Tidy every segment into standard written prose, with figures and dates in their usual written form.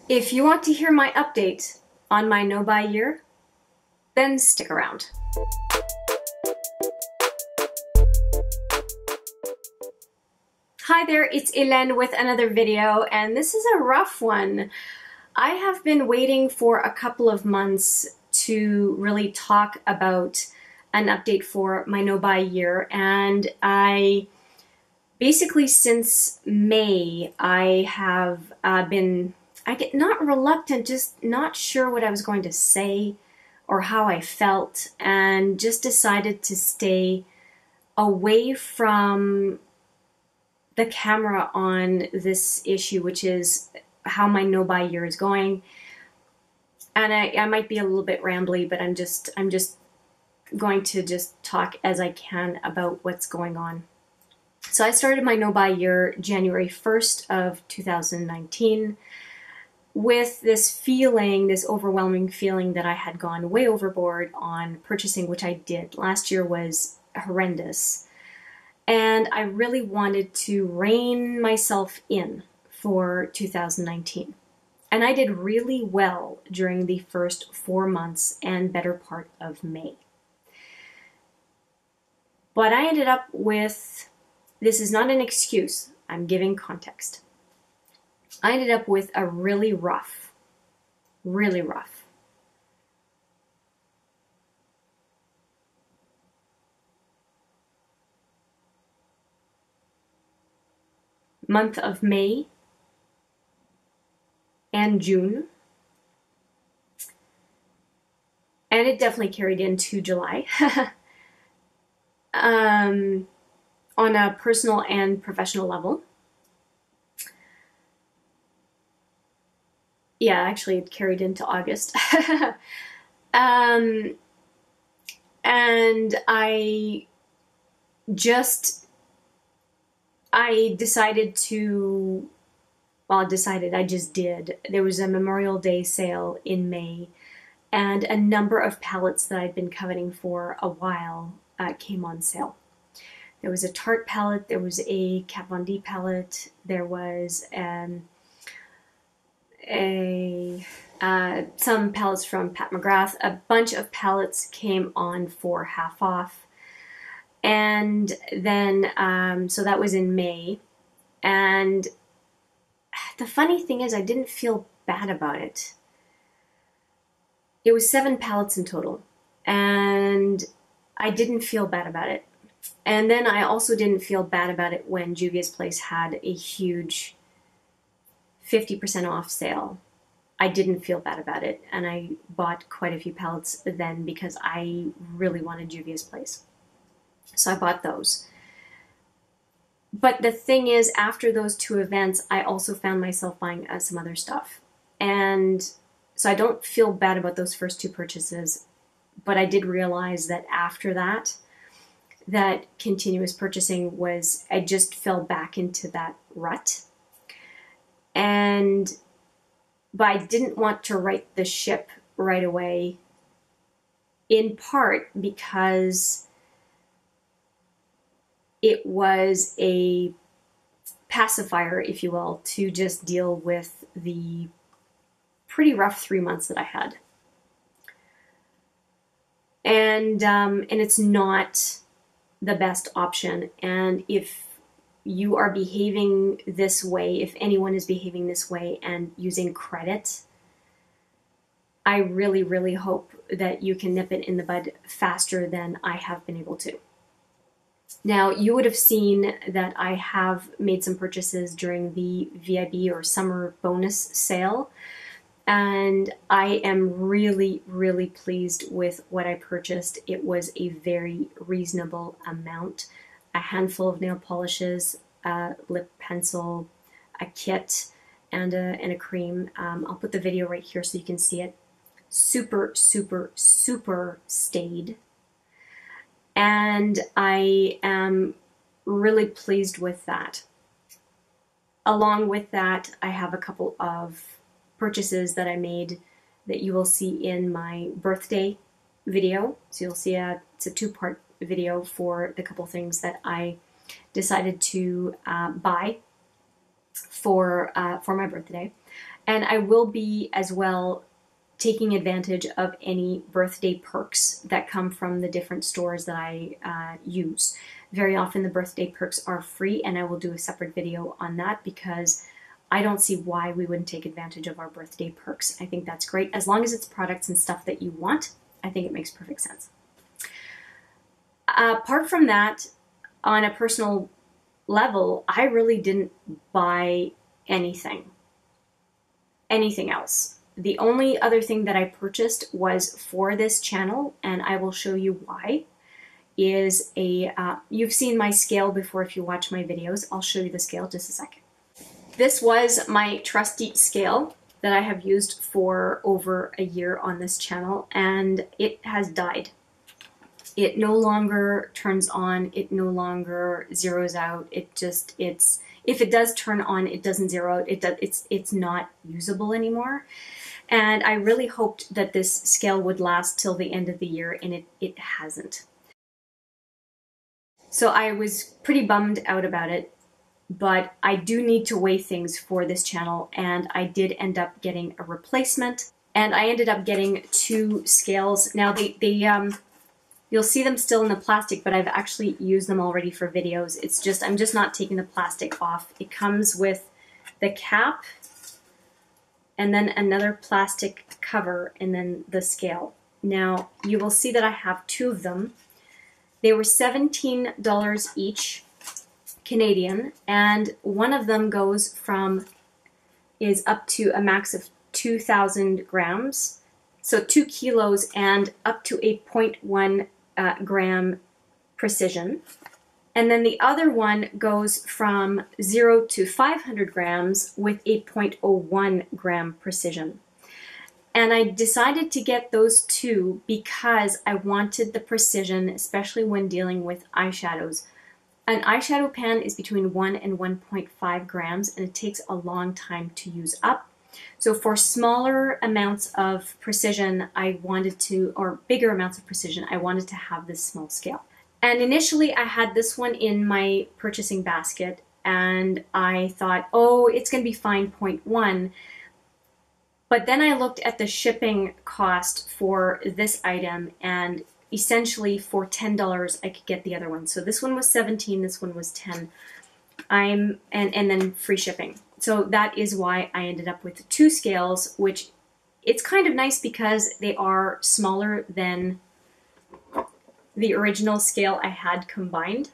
If you want to hear my update on my no-buy year, then stick around. Hi there, it's Hélène with another video, and this is a rough one. I have been waiting for a couple of months to really talk about an update for my no-buy year, and basically since May, I have I get not reluctant, just not sure what I was going to say or how I felt, and just decided to stay away from the camera on this issue, which is how my no-buy year is going. And I might be a little bit rambly, but I'm just going to just talk as I can about what's going on. So I started my no-buy year January 1st of 2019 with this feeling, this overwhelming feeling that I had gone way overboard on purchasing, which I did. Last year was horrendous. And I really wanted to rein myself in for 2019. And I did really well during the first 4 months and better part of May. But I ended up with, this is not an excuse, I'm giving context. I ended up with a really rough month of May and June, and it definitely carried into July on a personal and professional level. Yeah, actually it carried into August. And I decided to, well, I just did. There was a Memorial Day sale in May, and a number of palettes that I'd been coveting for a while came on sale. There was a Tarte palette, there was a Kat Von D palette, there was some palettes from Pat McGrath. A bunch of palettes came on for half off. And then, so that was in May. And the funny thing is, I didn't feel bad about it. It was 7 palettes in total. And I didn't feel bad about it. And then I also didn't feel bad about it when Juvia's Place had a huge 50% off sale. I didn't feel bad about it. And I bought quite a few palettes then because I really wanted Juvia's Place. So I bought those. But the thing is, after those 2 events, I also found myself buying some other stuff. And so I don't feel bad about those first 2 purchases, but I did realize that after that, that continuous purchasing was, I just fell back into that rut. But I didn't want to right the ship right away, in part because it was a pacifier, if you will, to just deal with the pretty rough 3 months that I had. And it's not the best option. And if you are behaving this way, if anyone is behaving this way and using credit, I really, really hope that you can nip it in the bud faster than I have been able to. Now, you would have seen that I have made some purchases during the VIB or summer bonus sale, and I am really, really pleased with what I purchased. It was a very reasonable amount. A handful of nail polishes, a lip pencil, a kit, and a cream. I'll put the video right here so you can see it. Super, super, super stayed. And I am really pleased with that. Along with that, I have a couple of purchases that I made that you will see in my birthday video. So you'll see it's a 2-part video for the couple things that I decided to buy for my birthday. And I will be as well taking advantage of any birthday perks that come from the different stores that I use. Very often the birthday perks are free, and I will do a separate video on that because I don't see why we wouldn't take advantage of our birthday perks. I think that's great. As long as it's products and stuff that you want, I think it makes perfect sense. Apart from that, on a personal level, I really didn't buy anything else. The only other thing that I purchased was for this channel, and I will show you why, is you've seen my scale before if you watch my videos. I'll show you the scale just a second. This was my trusty scale that I have used for over a year on this channel, and it has died. It no longer turns on, it no longer zeroes out, if it does turn on, it doesn't zero out, it's not usable anymore. And I really hoped that this scale would last till the end of the year, and it hasn't. So I was pretty bummed out about it, but I do need to weigh things for this channel, and I did end up getting a replacement, and I ended up getting 2 scales. Now you'll see them still in the plastic, but I've actually used them already for videos. I'm just not taking the plastic off. It comes with the cap and then another plastic cover and then the scale. Now you will see that I have 2 of them. They were $17 each Canadian, and one of them is up to a max of 2,000 grams. So 2 kilos and up to a 0.1 gram precision. And then the other one goes from 0 to 500 grams with a 0.01 gram precision. And I decided to get those 2 because I wanted the precision, especially when dealing with eyeshadows. An eyeshadow pan is between 1 and 1.5 grams, and it takes a long time to use up. So for smaller amounts of precision, or bigger amounts of precision, I wanted to have this small scale. And initially I had this one in my purchasing basket, and I thought, oh, it's going to be fine, 0.1. But then I looked at the shipping cost for this item, and essentially for $10 I could get the other one. So this one was $17, this one was $10. And then free shipping. So that is why I ended up with 2 scales, which it's kind of nice because they are smaller than the original scale I had combined.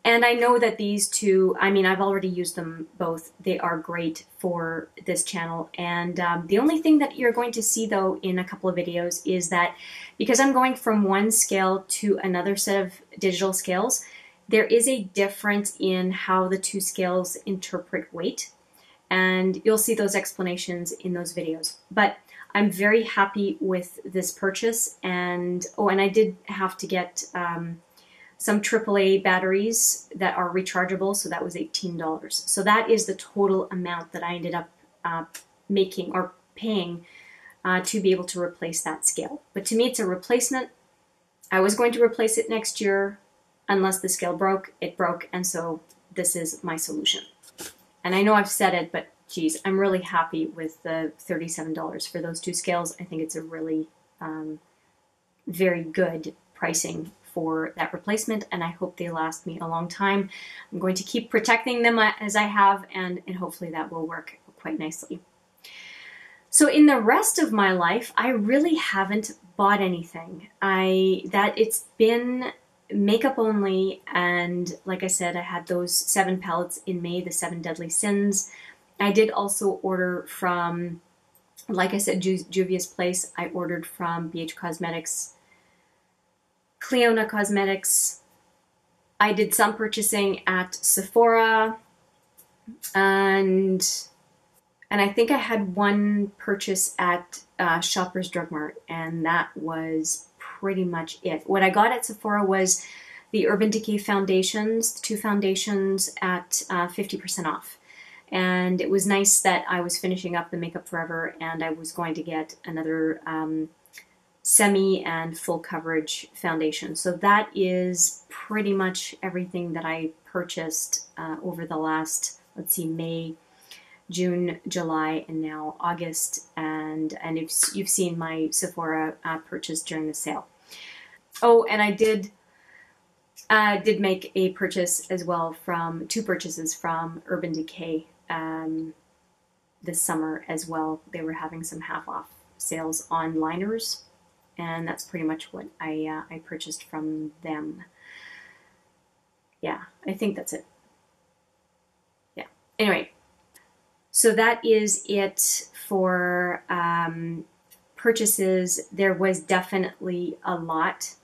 And I know that these 2, I mean, I've already used them both. They are great for this channel. And the only thing that you're going to see though in a couple of videos is that because I'm going from one scale to another set of digital scales, there is a difference in how the 2 scales interpret weight, and you'll see those explanations in those videos. But I'm very happy with this purchase, and I did have to get some AAA batteries that are rechargeable, so that was $18. So that is the total amount that I ended up making or paying to be able to replace that scale. But to me, it's a replacement. I was going to replace it next year. Unless the scale broke, it broke, and so this is my solution. And I know I've said it, but geez, I'm really happy with the $37 for those 2 scales. I think it's a really very good pricing for that replacement, and I hope they last me a long time. I'm going to keep protecting them as I have, and hopefully that will work quite nicely. So in the rest of my life, I really haven't bought anything. It's been makeup only, and like I said, I had those 7 palettes in May, the 7 Deadly Sins. I did also order from, like I said, Juvia's Place. I ordered from BH Cosmetics, Cleona Cosmetics. I did some purchasing at Sephora, and I think I had one purchase at Shoppers Drug Mart, and that was pretty much it. What I got at Sephora was the Urban Decay foundations, the 2 foundations at 50% off. And it was nice that I was finishing up the Makeup Forever, and I was going to get another semi and full coverage foundation. So that is pretty much everything that I purchased over the last, let's see, May June, July, and now August, and if you've seen my Sephora purchase during the sale. Oh, and I did make a purchase as well from two purchases from Urban Decay this summer as well. They were having some half off sales on liners, and that's pretty much what I purchased from them. Yeah, I think that's it. Yeah. Anyway, so that is it for purchases. There was definitely a lot.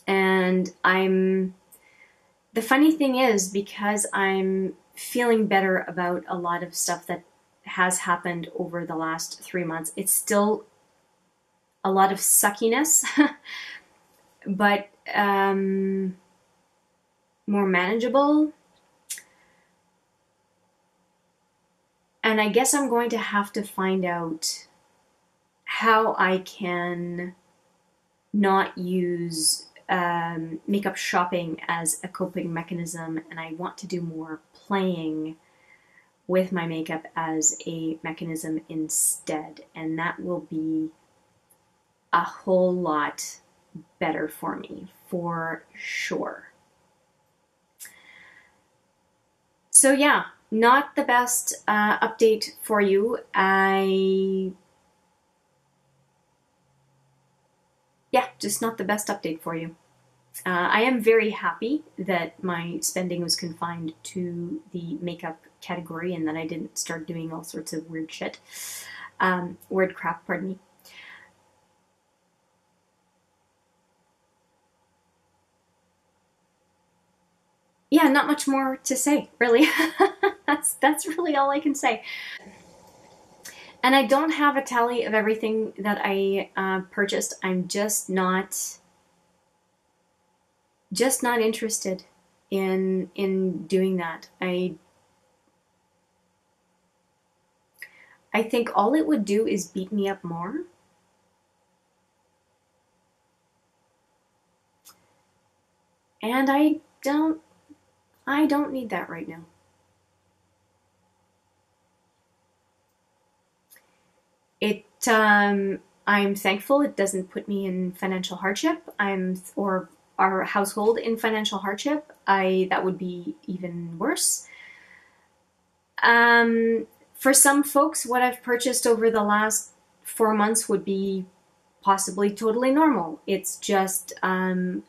And the funny thing is, because I'm feeling better about a lot of stuff that has happened over the last 3 months, it's still a lot of suckiness, but more manageable. And I guess I'm going to have to find out how I can not use makeup shopping as a coping mechanism, and I want to do more playing with my makeup as a mechanism instead, and that will be a whole lot better for me, for sure. So yeah, not the best update for you. Just not the best update for you. I am very happy that my spending was confined to the makeup category and that I didn't start doing all sorts of weird shit. Weird crap, pardon me. Yeah, not much more to say, really. That's really all I can say. And I don't have a tally of everything that I purchased. I'm just not interested in doing that. I think all it would do is beat me up more. And I don't need that right now. I'm thankful it doesn't put me in financial hardship. Or our household in financial hardship. That would be even worse. For some folks, what I've purchased over the last 4 months would be possibly totally normal. It's just, in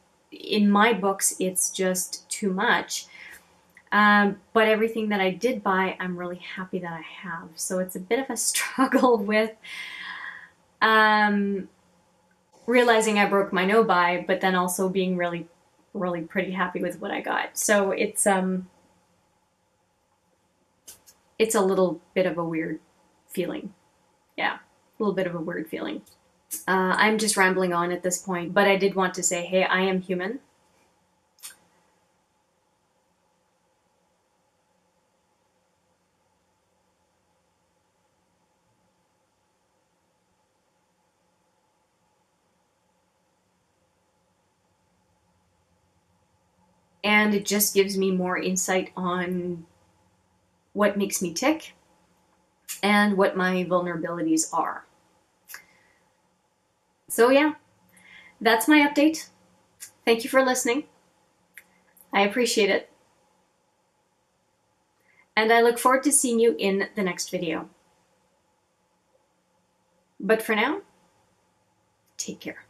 my books, it's just too much. But everything that I did buy, I'm really happy that I have. So it's a bit of a struggle with realizing I broke my no buy, but then also being really, really pretty happy with what I got. So it's a little bit of a weird feeling. Yeah, a little bit of a weird feeling. I'm just rambling on at this point, but I did want to say, hey, I am human. And it just gives me more insight on what makes me tick and what my vulnerabilities are. So yeah, that's my update. Thank you for listening. I appreciate it. And I look forward to seeing you in the next video. But for now, take care.